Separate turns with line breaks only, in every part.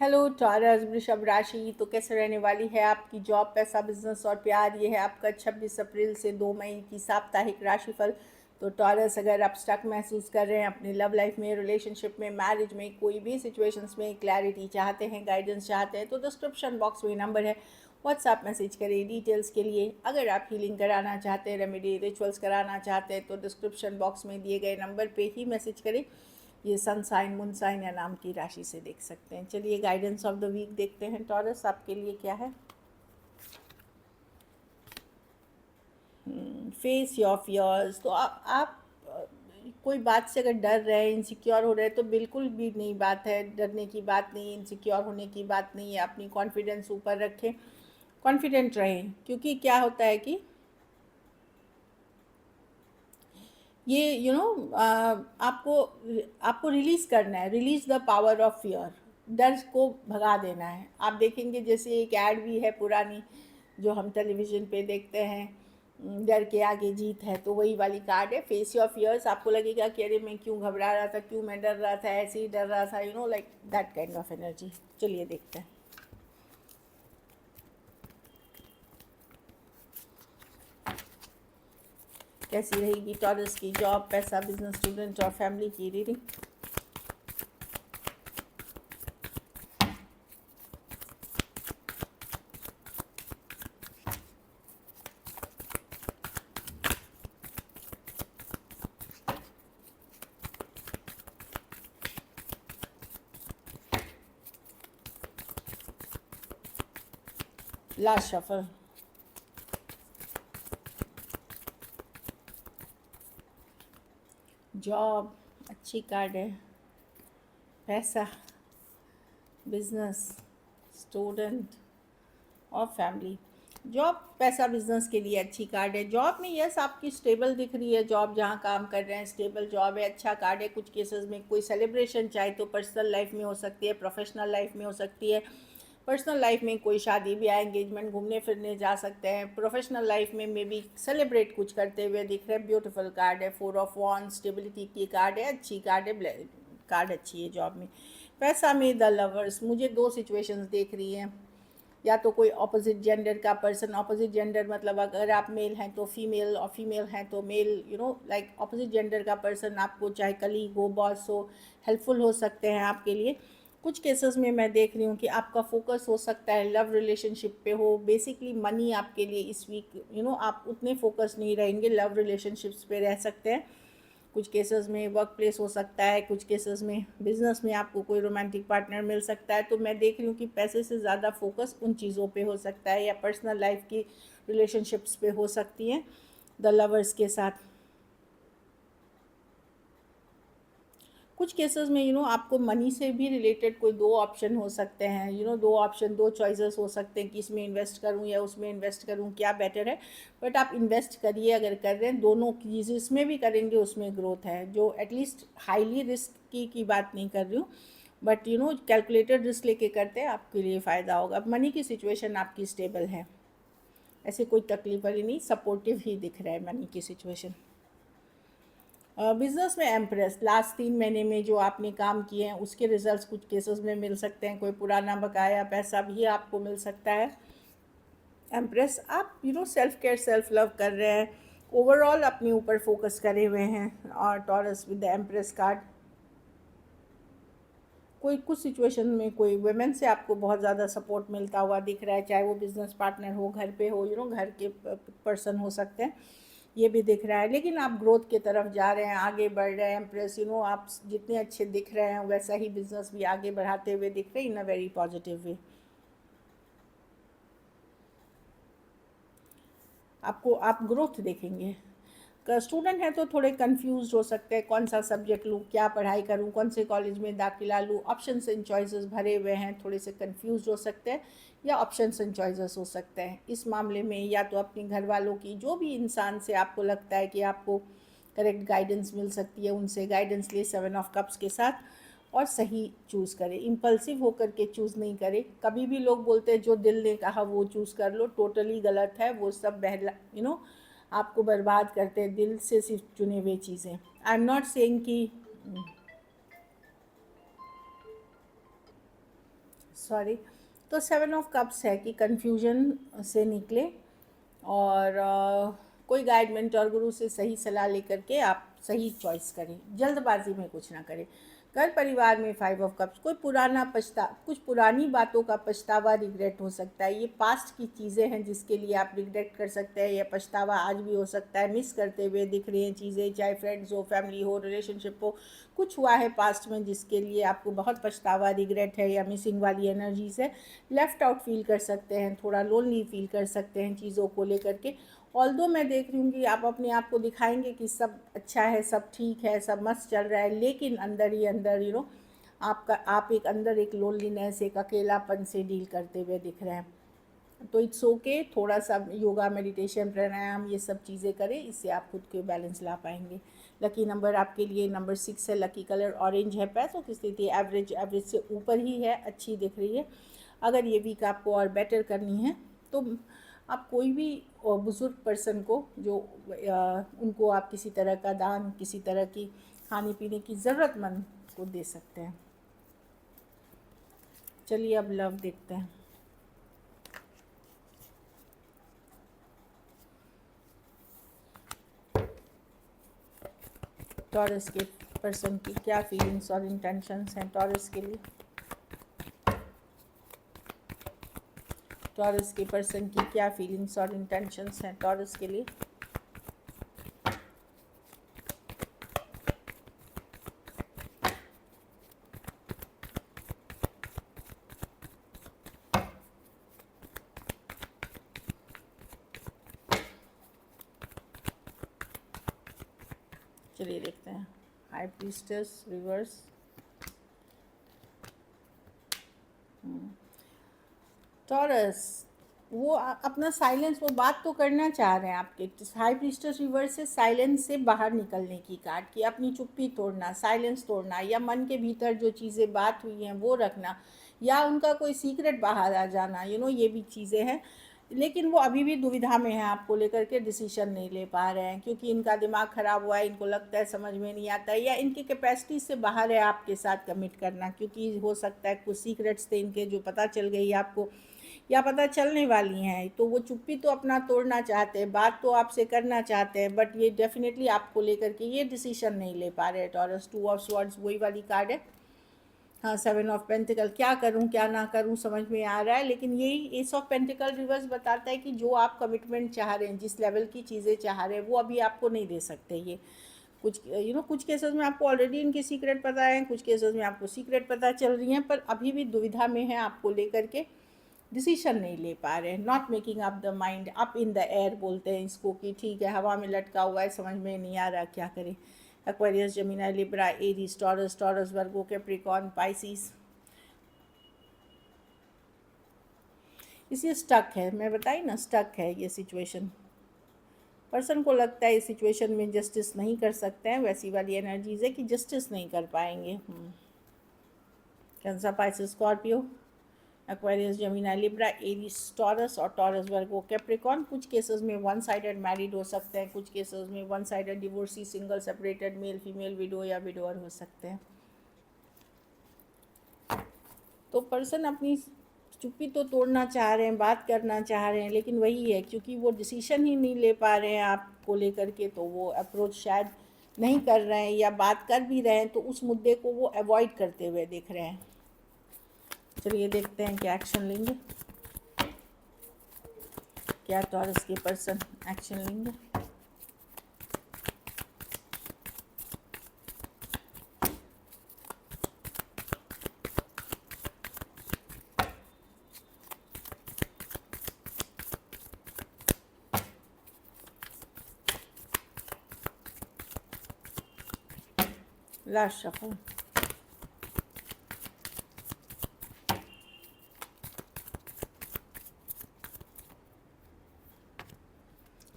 Hello taurus वृषभ राशि, तो कैसे रहने वाली है आपकी जॉब, पैसा, बिजनेस और प्यार। ये है आपका 26 अप्रैल से 2 मई की साप्ताहिक राशिफल। तो टॉरस, अगर आप स्टक महसूस कर रहे हैं अपनी लव लाइफ में, रिलेशनशिप में, मैरिज में, कोई भी सिचुएशंस में क्लैरिटी चाहते हैं, गाइडेंस चाहते हैं, तो डिस्क्रिप्शन बॉक्स में नंबर है, व्हाट्सएप मैसेज करें डिटेल्स के लिए। अगर आप हीलिंग कराना चाहते हैं, रेमेडी रिचुअल्स कराना चाहते हैं, तो डिस्क्रिप्शन बॉक्स में दिए गए नंबर पे ही मैसेज करें। ये सन साइन, मून साइन या नाम की राशि से देख सकते हैं। चलिए गाइडेंस ऑफ द वीक देखते हैं टॉरस, आपके लिए क्या है। Face your fears. तो आप कोई बात से अगर डर रहे हैं, इनसिक्योर हो रहे हैं, तो बिल्कुल भी नहीं बात है, डरने की बात नहीं, इनसिक्योर होने की बात नहीं है। अपनी कॉन्फिडेंस ऊपर रखें, कॉन्फिडेंट रहें, क्योंकि क्या होता है कि ये आपको आपको रिलीज़ करना है, release the power of fear. डर को भगा देना है। आप देखेंगे जैसे एक ऐड भी है पुरानी जो हम टेलीविज़न पे देखते हैं, डर के आगे जीत है, तो वही वाली कार्ड है, फेस योर फियर्स। आपको लगेगा कि अरे मैं क्यों घबरा रहा था, क्यों मैं डर रहा था, ऐसे ही डर रहा था, like that kind of energy. चलिए देखते हैं कैसी रहेगी टॉरस की जॉब, पैसा, बिजनेस, स्टूडेंट और फैमिली की रीडिंग। Last shuffle. जॉब अच्छी कार्ड है, पैसा, बिजनेस, स्टूडेंट और फैमिली। जॉब, पैसा, बिजनेस के लिए अच्छी कार्ड है। जॉब में यस आपकी स्टेबल दिख रही है, जॉब जहाँ काम कर रहे हैं स्टेबल जॉब है, अच्छा कार्ड है। कुछ केसेस में कोई सेलिब्रेशन चाहे तो पर्सनल लाइफ में हो सकती है, प्रोफेशनल लाइफ में हो सकती है। पर्सनल लाइफ में कोई शादी ब्याह एंगेजमेंट, घूमने फिरने जा सकते हैं। प्रोफेशनल लाइफ में मे बी सेलिब्रेट कुछ करते हुए दिख रहे हैं। ब्यूटीफुल कार्ड है, 4 ऑफ वॉन्ड्स, स्टेबिलिटी की कार्ड है, अच्छी कार्ड है, कार्ड अच्छी है जॉब में। पैसा में द लवर्स, मुझे दो सिचुएशंस देख रही हैं। या तो कोई ऑपोजिट जेंडर का पर्सन, ऑपोजिट जेंडर मतलब अगर आप मेल हैं तो फीमेल और फीमेल हैं तो मेल, लाइक ऑपोजिट जेंडर का पर्सन आपको चाहे कलीग हो, बॉस हो, हेल्पफुल हो सकते हैं आपके लिए। कुछ केसेस में मैं देख रही हूँ कि आपका फोकस हो सकता है लव रिलेशनशिप पे हो। बेसिकली मनी आपके लिए इस वीक आप उतने फोकस नहीं रहेंगे, लव रिलेशनशिप्स पे रह सकते हैं। कुछ केसेस में वर्क प्लेस हो सकता है, कुछ केसेस में बिजनेस में आपको कोई रोमांटिक पार्टनर मिल सकता है। तो मैं देख रही हूँ कि पैसे से ज़्यादा फोकस उन चीज़ों पे हो सकता है, या पर्सनल लाइफ की रिलेशनशिप्स पे हो सकती हैं द लवर्स के साथ। कुछ केसेस में आपको मनी से भी रिलेटेड कोई दो ऑप्शन हो सकते हैं, दो ऑप्शन, दो चॉइसेस हो सकते हैं कि इसमें इन्वेस्ट करूं या उसमें इन्वेस्ट करूं, क्या बेटर है। बट आप इन्वेस्ट करिए, अगर कर रहे हैं दोनों की, जिसमें भी करेंगे उसमें ग्रोथ है। जो एटलीस्ट हाईली रिस्क की बात नहीं कर रही हूँ, बट कैलकुलेटेड रिस्क लेके करते हैं, आपके लिए फ़ायदा होगा। मनी की सिचुएशन आपकी स्टेबल है, ऐसे कोई तकलीफ वाली नहीं, सपोर्टिव ही दिख रहा है मनी की सिचुएशन। बिज़नेस में एम्प्रेस, लास्ट 3 महीने में जो आपने काम किए हैं उसके रिजल्ट्स कुछ केसेस में मिल सकते हैं। कोई पुराना बकाया पैसा भी आपको मिल सकता है। एम्प्रेस, आप सेल्फ केयर, सेल्फ लव कर रहे हैं, ओवरऑल अपने ऊपर फोकस करे हुए हैं। और taurus with the empress card, कोई कुछ सिचुएशन में कोई वुमेन से आपको बहुत ज़्यादा सपोर्ट मिलता हुआ दिख रहा है, चाहे वो बिजनेस पार्टनर हो, घर पे हो, घर के पर्सन हो सकते हैं, ये भी दिख रहा है। लेकिन आप ग्रोथ की तरफ जा रहे हैं, आगे बढ़ रहे हैं। एम्प्रेस, आप जितने अच्छे दिख रहे हैं वैसा ही बिजनेस भी आगे बढ़ाते हुए दिख रहे हैं इन अ वेरी पॉजिटिव वे। आपको, आप ग्रोथ देखेंगे। स्टूडेंट हैं तो थोड़े कंफ्यूज हो सकते हैं, कौन सा सब्जेक्ट लूँ, क्या पढ़ाई करूँ, कौन से कॉलेज में दाखिला लूँ। ऑप्शंस एंड चॉइसेस भरे हुए हैं, थोड़े से कंफ्यूज हो सकते हैं, या ऑप्शंस एंड चॉइसेस हो सकते हैं इस मामले में। या तो अपने घर वालों की, जो भी इंसान से आपको लगता है कि आपको करेक्ट गाइडेंस मिल सकती है, उनसे गाइडेंस ले 7 ऑफ कप्स के साथ, और सही चूज़ करें। इम्पल्सिव होकर के चूज़ नहीं करें। कभी भी लोग बोलते हैं जो दिल ने कहा वो चूज़ कर लो, टोटली गलत है। वो सब बहला आपको बर्बाद करते हैं, दिल से सिर्फ चुने हुए चीज़ें। आई एम नॉट सेइंग कि सॉरी। तो 7 ऑफ कप्स है कि कन्फ्यूजन से निकले और कोई गाइड मेंटर गुरु से सही सलाह लेकर के आप सही चॉइस करें, जल्दबाजी में कुछ ना करें। घर परिवार में 5 ऑफ कप्स, कोई कुछ पुरानी बातों का पछतावा, रिग्रेट हो सकता है। ये पास्ट की चीज़ें हैं जिसके लिए आप रिग्रेट कर सकते हैं, या पछतावा आज भी हो सकता है, मिस करते हुए दिख रही हैं चीज़ें, चाहे फ्रेंड्स हो, फैमिली हो, रिलेशनशिप हो, कुछ हुआ है पास्ट में जिसके लिए आपको बहुत पछतावा, रिग्रेट है, या मिसिंग वाली एनर्जी से लेफ़्ट आउट फील कर सकते हैं, थोड़ा लोनली फील कर सकते हैं चीज़ों को लेकर के। ऑल्दो मैं देख रही हूँ कि आप अपने आप को दिखाएंगे कि सब अच्छा है, सब ठीक है, सब मस्त चल रहा है, लेकिन अंदर ही अंदर आप एक अंदर एक लोनलीनेस, एक अकेलापन से डील करते हुए दिख रहे हैं। तो इट्स ओके, थोड़ा सा योगा, मेडिटेशन, प्राणायाम, ये सब चीज़ें करें, इससे आप खुद को बैलेंस ला पाएंगे। लकी नंबर आपके लिए नंबर 6 है। लकी कलर ऑरेंज है। पैसों की स्थिति एवरेज से ऊपर ही है, अच्छी दिख रही है। अगर ये वीक आपको और बेटर करनी है तो आप कोई भी बुज़ुर्ग पर्सन को जो उनको आप किसी तरह का दान, किसी तरह की खाने पीने की ज़रूरतमंद को दे सकते हैं। चलिए अब लव देखते हैं। टॉरस के पर्सन की क्या फीलिंग्स और इंटेंशंस हैं टॉरस के लिए। टॉरस के पर्सन की क्या फीलिंग्स और इंटेंशंस हैं टॉरस के लिए। चलिए देखते हैं। High priestess reverse. टॉरस वो अपना साइलेंस, वो बात तो करना चाह रहे हैं आपके। हाई प्रीस्टेस रिवर्स से साइलेंस से बाहर निकलने की कार्ड, कि अपनी चुप्पी तोड़ना, साइलेंस तोड़ना, या मन के भीतर जो चीज़ें बात हुई हैं वो रखना, या उनका कोई सीक्रेट बाहर आ जाना, ये भी चीज़ें हैं। लेकिन वो अभी भी दुविधा में है आपको लेकर के, डिसीजन नहीं ले पा रहे हैं, क्योंकि इनका दिमाग ख़राब हुआ है, इनको लगता है समझ में नहीं आता है, या इनकी कैपेसिटी से बाहर है आपके साथ कमिट करना, क्योंकि हो सकता है कुछ सीक्रेट्स थे इनके जो पता चल गई आपको, या पता चलने वाली हैं। तो वो चुप्पी तो अपना तोड़ना चाहते हैं, बात तो आपसे करना चाहते हैं, बट ये डेफिनेटली आपको लेकर के ये डिसीजन नहीं ले पा रहे। टॉरस 2 ऑफ स्वॉर्ड्स वही वाली कार्ड है। हाँ, 7 ऑफ पेंटिकल, क्या करूँ क्या ना करूँ समझ में आ रहा है, लेकिन यही एस ऑफ पेंटिकल रिवर्स बताता है कि जो आप कमिटमेंट चाह रहे हैं, जिस लेवल की चीज़ें चाह रहे हैं, वो अभी आपको नहीं दे सकते ये। कुछ केसेस में आपको ऑलरेडी इनके सीक्रेट पता है, कुछ केसेस में आपको सीक्रेट पता चल रही हैं, पर अभी भी दुविधा में है आपको लेकर के, डिसीजन नहीं ले पा रहे हैं। Not making up the mind, up in the air बोलते हैं इसको, कि ठीक है हवा में लटका हुआ है, समझ में नहीं आ रहा क्या करें। Aquarius, Gemini, Libra, Aries, Taurus, Virgo, Capricorn, Pisces, इसे स्टक है। मैं बताई ना, स्टक है ये सिचुएशन। पर्सन को लगता है इस सिचुएशन में जस्टिस नहीं कर सकते हैं, वैसी वाली एनर्जीज है कि जस्टिस नहीं कर पाएंगे। Cancer, Pisces, Scorpio, Aquarius, Gemini, Libra, Aries, taurus और टॉरस, वर्गो, कैप्रिकॉर्न। कुछ केसेस में वन साइडेड मैरिड हो सकते हैं, कुछ केसेस में one sided divorcee, single, separated, male female, window या विडोअर हो सकते हैं। तो पर्सन अपनी चुप्पी तो तोड़ना चाह रहे हैं, बात करना चाह रहे हैं, लेकिन वही है, क्योंकि वो डिसीजन ही नहीं ले पा रहे हैं आपको लेकर के, तो वो अप्रोच शायद नहीं कर रहे हैं, या बात कर भी रहे हैं तो उस मुद्दे को वो अवॉइड करते हुए दिख रहे हैं। चलिए देखते हैं क्या एक्शन लेंगे, क्या टॉरस के पर्सन एक्शन लेंगे। Last shuffle.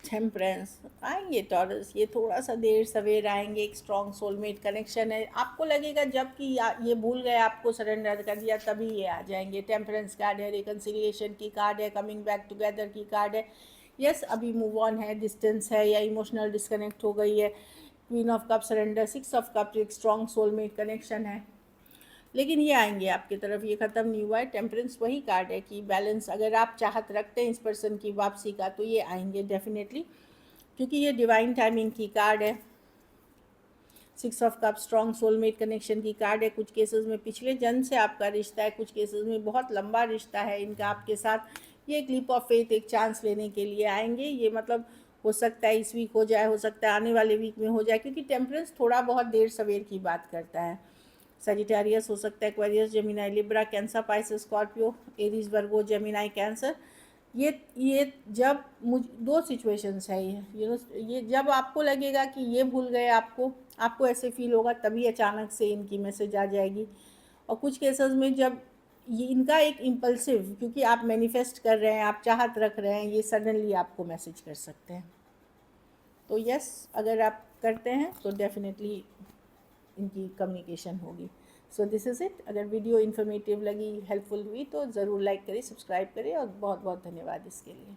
टेम्परेंस, आएंगे टॉरस, ये थोड़ा सा देर सवेर आएंगे। एक स्ट्रॉन्ग सोलमेट कनेक्शन है, आपको लगेगा जबकि ये भूल गए, आपको सरेंडर कर दिया, तभी ये आ जाएंगे। टेम्परेंस कार्ड है, रिकन्सिलिएशन की कार्ड है, कमिंग बैक टुगेदर की कार्ड है। यस, अभी मूव ऑन है, डिस्टेंस है, या इमोशनल डिस्कनेक्ट हो गई है। Queen of cup, surrender, 6 of cup, एक स्ट्रॉन्ग सोलमेट कनेक्शन है। लेकिन ये आएंगे आपकी तरफ, ये ख़त्म नहीं हुआ है। टेम्परेंस वही कार्ड है कि बैलेंस, अगर आप चाहत रखते हैं इस पर्सन की वापसी का तो ये आएंगे डेफिनेटली, क्योंकि ये डिवाइन टाइमिंग की कार्ड है। 6 of cup strong soulmate connection की कार्ड है। कुछ केसेस में पिछले जन्म से आपका रिश्ता है, कुछ केसेस में बहुत लंबा रिश्ता है इनका आपके साथ। ये एक लीप ऑफ फेथ, एक चांस लेने के लिए आएंगे। ये मतलब हो सकता है इस वीक हो जाए, हो सकता है आने वाले वीक में हो जाए, क्योंकि टेम्परेंस थोड़ा बहुत देर सवेर की बात करता है। सजिटेरियस हो सकता है, Aquarius, Gemini, Libra, Cancer, Pisces, Scorpio, Aries, Virgo, Gemini, Cancer. ये जब मुझ दो सिचुएशंस है ये जब आपको लगेगा कि ये भूल गए आपको ऐसे फील होगा, तभी अचानक से इनकी मैसेज आ जाएगी। और कुछ केसेस में जब ये इनका एक इम्पल्सिव, क्योंकि आप मैनिफेस्ट कर रहे हैं, आप चाहत रख रहे हैं, ये सडनली आपको मैसेज कर सकते हैं। तो यस, अगर आप करते हैं तो डेफिनेटली इनकी कम्युनिकेशन होगी। So this is it. अगर वीडियो इन्फॉर्मेटिव लगी, हेल्पफुल हुई तो ज़रूर लाइक करें, सब्सक्राइब करें, और बहुत बहुत धन्यवाद इसके लिए।